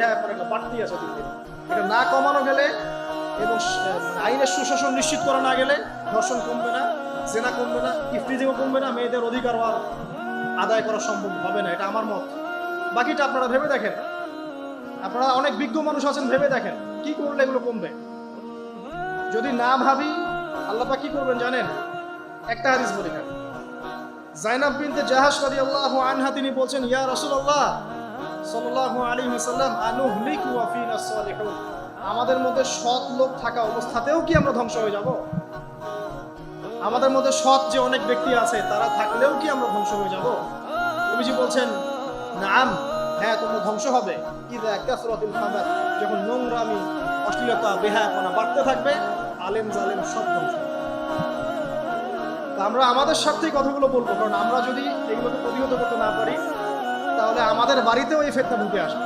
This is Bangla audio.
বেহায়াপনা একটা বাড়তি আছে দিন দিন। এটা না কমানো গেলে এবং আইনের সুশাসন নিশ্চিত করা না গেলে ধর্ষণ কমবে না, জেনা কমবে না, ইফতিজিংও কমবে না, মেয়েদের অধিকার আদায় করা সম্ভব হবে না। এটা আমার মত। বাকিটা আপনারা ভেবে দেখেন। আপনারা অনেক বিজ্ঞ মানুষ আছেন, ভেবে দেখেন কি করলে এগুলো কমবে। যদি না ভাবি আল্লাহ পাক কি করবেন জানেন? একটা হাদিস বলি না, জাইনাব বিনতে জাহাশ রাদিয়াল্লাহু আনহা তিনি বলছেন, ইয়া রাসূলুল্লাহ সাল্লাল্লাহু আলাইহি ওয়াসাল্লাম আনুহলিকু ওয়া ফিনা সালিহুন, আমাদের মধ্যে সৎ লোক থাকা অবস্থাতেও কি আমরা ধ্বংস হয়ে যাব? আমাদের মধ্যে সৎ যে অনেক ব্যক্তি আছে তারা থাকলেও কি আমরা ধ্বংস হয়ে যাব? নবীজি বলছেন, নাম, হ্যাঁ তোমরা ধ্বংস হবে। ইযা কাসরাতুল খাবাত, যখন নোংরামি, অশ্লীলতা, বেহায়াপনা বাড়তে থাকবে, আলেম জালেম সব ধ্বংস। আমরা আমাদের স্বার্থেই কথাগুলো বলবো, কারণ আমরা যদি এগুলোকে প্রতিহত করতে না পারি তাহলে আমাদের বাড়িতেও এই ফিতনা ঢুকে আসে।